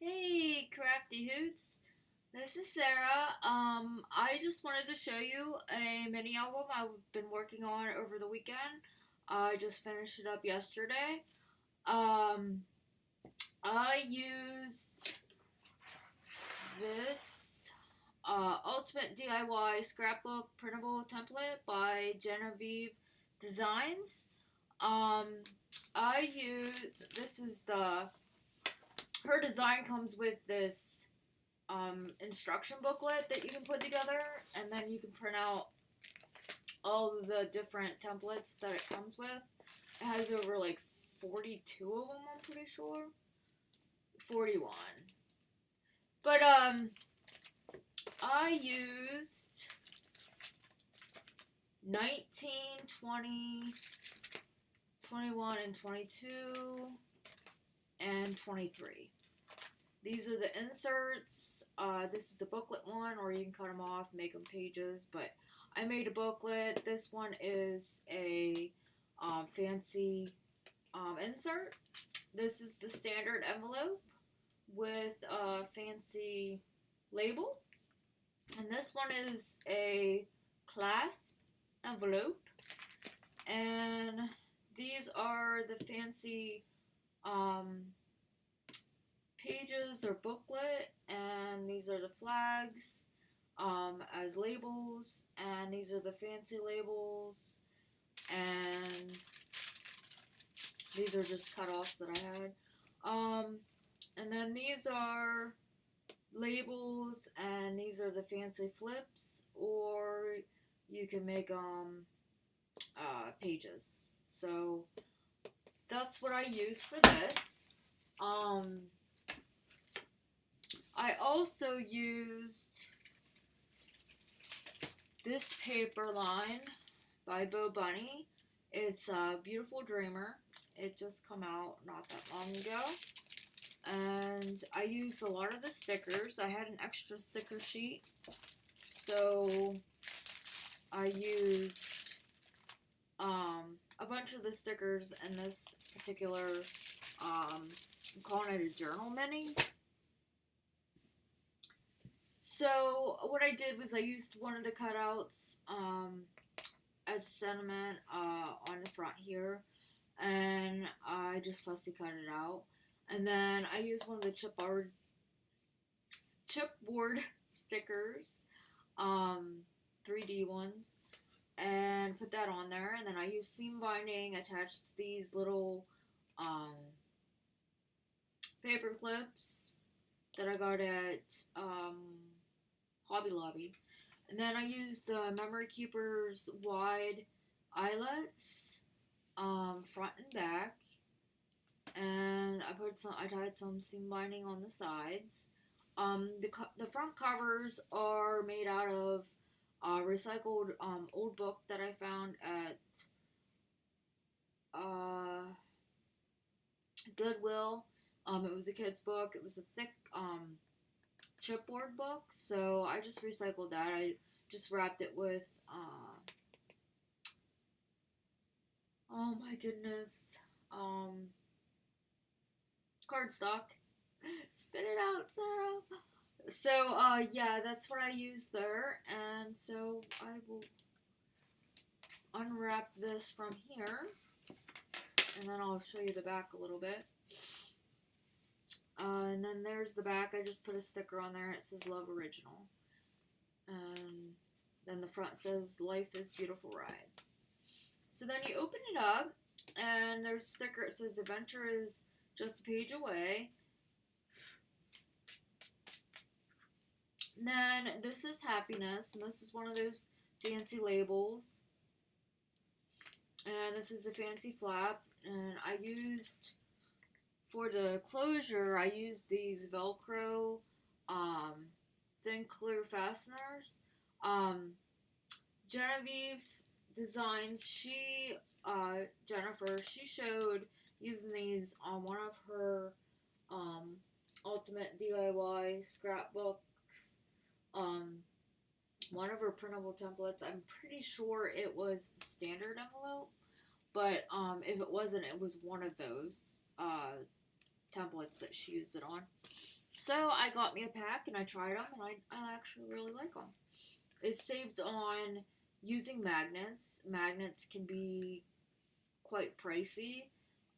Hey, Crafty Hoots. This is Sarah. I just wanted to show you a mini album I've been working on over the weekend. I just finished it up yesterday. Um, I used this Ultimate DIY Scrapbook Printable Template by Jenofeve Designs. Um, I use this is the her design comes with this instruction booklet that you can put together, and then you can print out all of the different templates that it comes with. It has over like 42 of them, I'm pretty sure. 41. But I used 19, 20, 21, and 22, and 23. These are the inserts. This is the booklet one, or you can cut them off, make them pages, but I made a booklet. This one is a fancy insert. This is the standard envelope with a fancy label. And this one is a clasp envelope. And these are the fancy pages or booklet, and these are the flags as labels, and these are the fancy labels, and these are just cut-offs that I had. And then these are labels, and these are the fancy flips, or you can make pages. So that's what I use for this. I also used this paper line by Bo Bunny. It's a Beautiful Dreamer. It just come out not that long ago. And I used a lot of the stickers. I had an extra sticker sheet. So I used a bunch of the stickers in this particular, I'm calling it a journal mini. So what I did was I used one of the cutouts as a sentiment on the front here, and I just fussy cut it out. And then I used one of the chipboard stickers, 3D ones, and put that on there. And then I used seam binding attached to these little paper clips that I got at Hobby Lobby. And then I used the Memory Keeper's wide eyelets, front and back. And I tied some seam binding on the sides. The front covers are made out of recycled old book that I found at Goodwill. It was a kid's book. It was a thick chipboard book, so I just recycled that. I just wrapped it with oh my goodness, cardstock. Spit it out, Sarah. So yeah, that's what I used there, and so I will unwrap this from here, and then I'll show you the back a little bit. And then there's the back. I just put a sticker on there. It says Love Original. And then the front says Life is Beautiful Ride. So then you open it up, and there's a sticker. It says Adventure is just a page away. And then this is Happiness, and this is one of those fancy labels. And this is a fancy flap, and I used, for the closure, I used these Velcro thin clear fasteners. Jenofeve Designs, Jennifer, she showed using these on one of her Ultimate DIY scrapbooks, one of her printable templates. I'm pretty sure it was the standard envelope, but if it wasn't, it was one of those templates that she used it on. So I got me a pack and I tried them and I actually really like them. It saved on using magnets. Magnets can be quite pricey.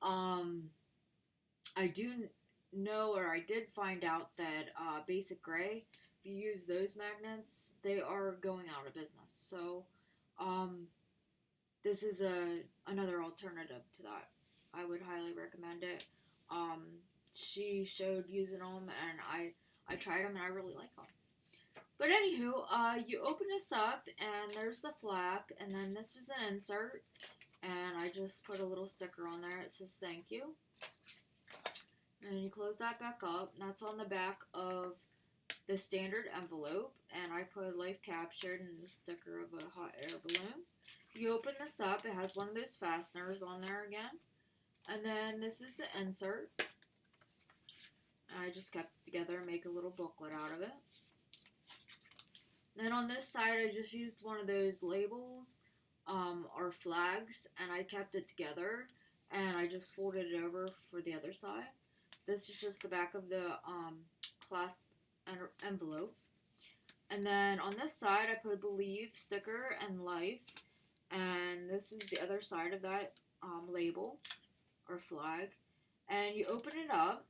I do know, or I did find out that Basic Gray, if you use those magnets, they are going out of business. So this is another alternative to that. I would highly recommend it. She showed using them, and I tried them, and I really like them. But anywho, you open this up, and there's the flap, and then this is an insert, and I just put a little sticker on there. It says thank you. And you close that back up. That's on the back of the standard envelope, and I put life captured and the sticker of a hot air balloon. You open this up, it has one of those fasteners on there again. And then this is the insert. I just kept it together and make a little booklet out of it. Then on this side, I just used one of those labels or flags, and I kept it together, and I just folded it over for the other side. This is just the back of the Clasp envelope. And then on this side, I put a believe sticker and life. And this is the other side of that label or flag. And you open it up.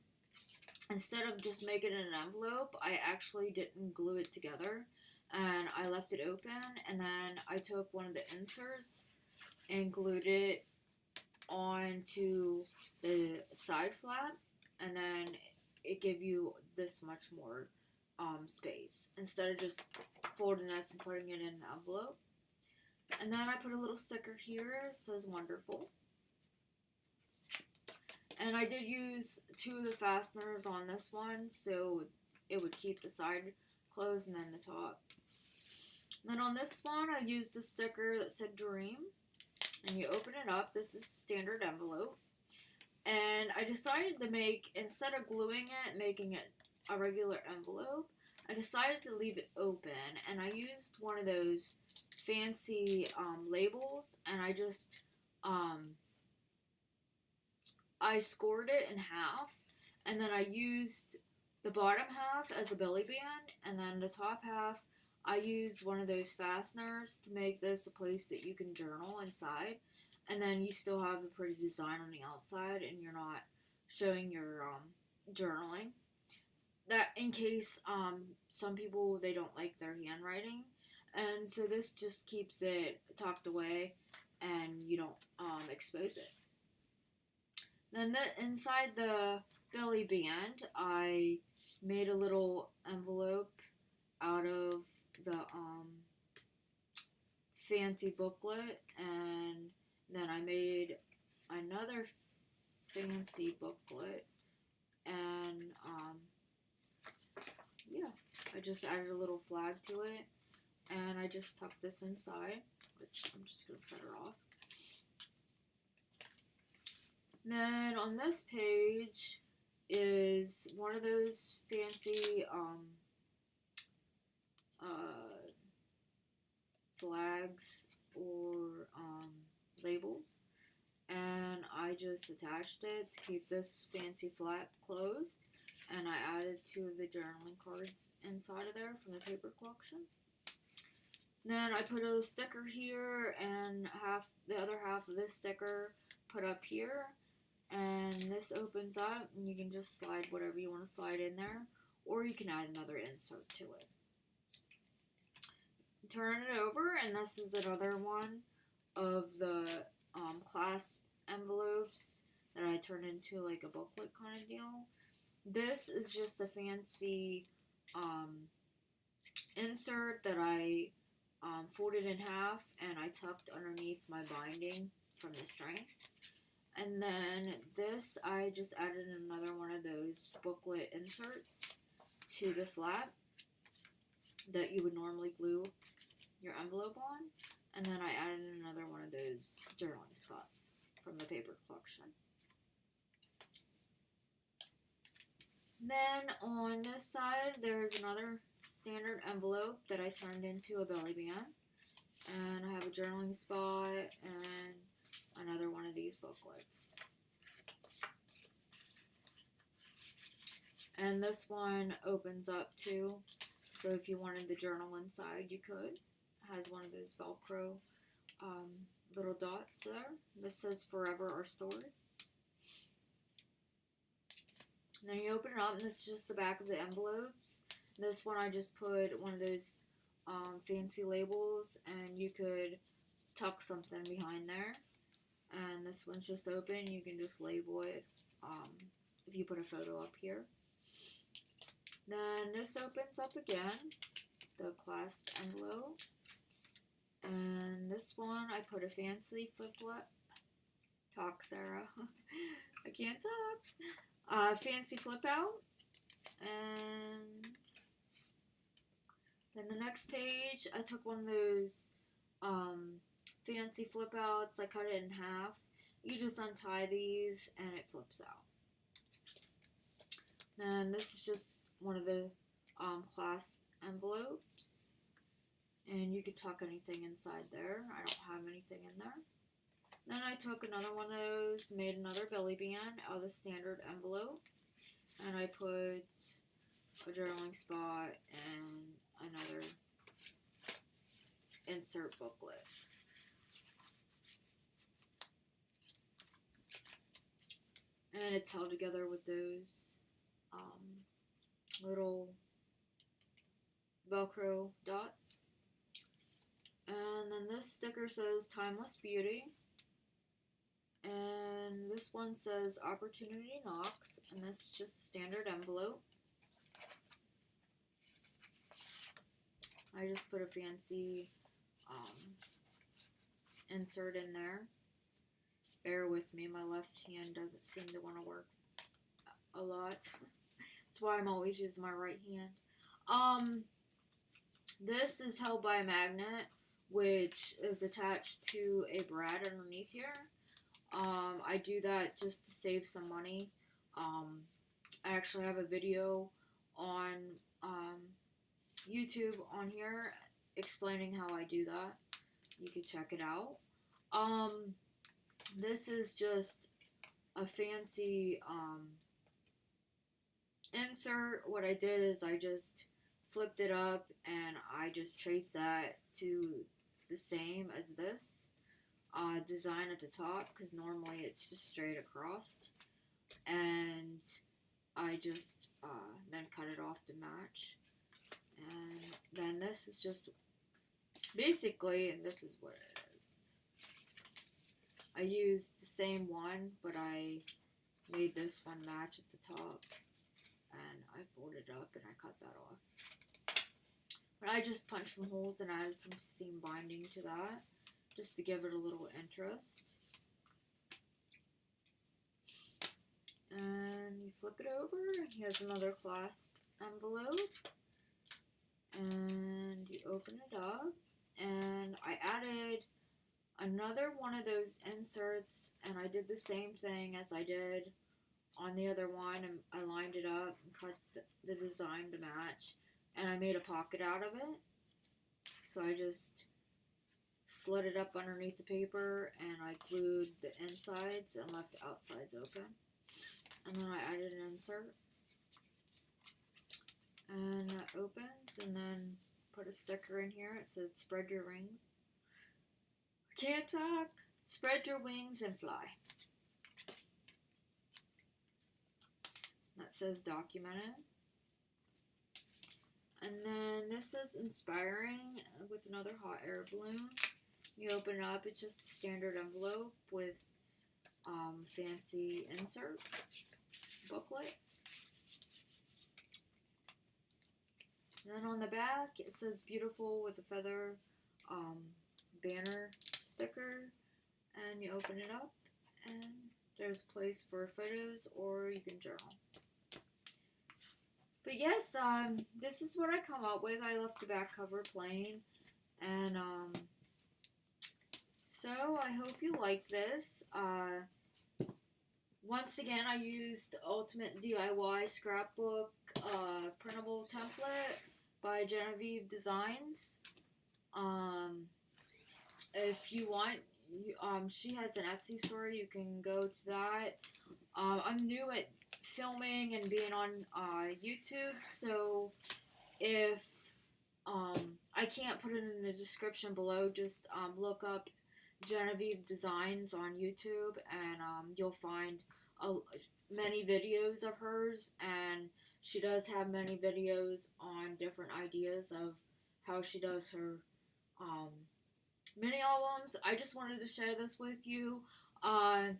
Instead of just making an envelope, I actually didn't glue it together. And I left it open. And then I took one of the inserts and glued it onto the side flap. And then it gave you this much more space instead of just folding this and putting it in an envelope. And then I put a little sticker here. It says wonderful. And I did use 2 of the fasteners on this one, so it would keep the side closed and then the top. And then on this one, I used a sticker that said dream. And you open it up. This is standard envelope. And I decided to make, instead of gluing it, making it a regular envelope, I decided to leave it open. And I used one of those fancy labels, and I just, I scored it in half. And then I used the bottom half as a belly band, and then the top half, I used one of those fasteners to make this a place that you can journal inside. And then you still have the pretty design on the outside, and you're not showing your journaling. That in case some people, they don't like their handwriting. And so this just keeps it tucked away, and you don't expose it. Then inside the belly band, I made a little envelope out of the fancy booklet, and then I made another fancy booklet, and yeah, I just added a little flag to it, and I just tucked this inside, which I'm just going to set her off. Then on this page is one of those fancy flags or labels, and I just attached it to keep this fancy flap closed, and I added 2 of the journaling cards inside of there from the paper collection. Then I put a sticker here, and the other half of this sticker put up here, and this opens up, and you can just slide whatever you want to slide in there, or you can add another insert to it. Turn it over, and this is another one of the Clasp envelopes that I turned into like a booklet kind of deal. This is just a fancy insert that I folded in half, and I tucked underneath my binding from the string. And then this, I just added another one of those booklet inserts to the flap that you would normally glue your envelope on. And then I added another one of those journaling spots from the paper collection. Then on this side, there's another standard envelope that I turned into a belly band. And I have a journaling spot and another one of these booklets. And this one opens up too. So if you wanted the journal inside, you could. It has one of those Velcro little dots there. This says forever or stored. And then you open it up, and this is just the back of the envelopes. This one I just put one of those fancy labels, and you could tuck something behind there. And this one's just open. You can just label it if you put a photo up here. Then this opens up again, the Clasp envelope. And this one I put a fancy fliplet. Talk, Sarah. I can't talk. Fancy flip out. And then the next page, I took one of those fancy flip outs. I cut it in half. You just untie these and it flips out. And this is just one of the Clasp envelopes. And you can tuck anything inside there. I don't have anything in there. Then I took another one of those, made another belly band out of the standard envelope. And I put a journaling spot and another insert booklet. And it's held together with those little Velcro dots. And then this sticker says Timeless Beauty. And this one says Opportunity Knocks. And this is just a standard envelope. I just put a fancy insert in there. Bear with me, my left hand doesn't seem to want to work a lot. That's why I'm always using my right hand. This is held by a magnet, which is attached to a brad underneath here. I do that just to save some money. I actually have a video on YouTube on here explaining how I do that. You can check it out. This is just a fancy insert. What I did is I just flipped it up and I just traced that to the same as this design at the top, because normally it's just straight across, and I just then cut it off to match. And then this is just basically, and this is what it is. I used the same one, but I made this one match at the top, and I folded it up and I cut that off. But I just punched some holes and added some seam binding to that, just to give it a little interest. And you flip it over, and here's another Clasp envelope. And you open it up, and I added another one of those inserts, and I did the same thing as I did on the other one, and I lined it up and cut the design to match, and I made a pocket out of it. So I just slid it up underneath the paper, and I glued the insides and left the outsides open. And then I added an insert. And that opens, and then put a sticker in here. It says, spread your wings. Can't talk. Spread your wings and fly. That says documented. And then this says inspiring with another hot air balloon. You open it up, it's just a standard envelope with fancy insert booklet. And then on the back, it says beautiful with a feather banner sticker. And you open it up, and there's a place for photos, or you can journal. But yes, this is what I come up with. I left the back cover plain. And so I hope you like this. Once again, I used Ultimate DIY Scrapbook Printable Template by Jenofeve Designs. If you want, she has an Etsy store. You can go to that. I'm new at filming and being on YouTube, so if I can't put it in the description below, just look up Jenofeve Designs on YouTube, and you'll find many videos of hers, and she does have many videos on different ideas of how she does her mini albums. I just wanted to share this with you. I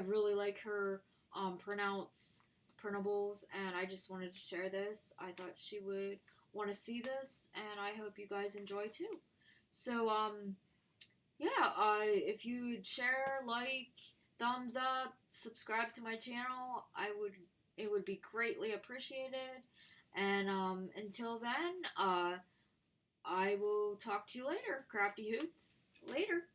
really like her printables, and I just wanted to share this. I thought she would want to see this, and I hope you guys enjoy too. So yeah, if you would share, like, thumbs up, subscribe to my channel, it would be greatly appreciated. And until then, I will talk to you later, Crafty Hoots. Later.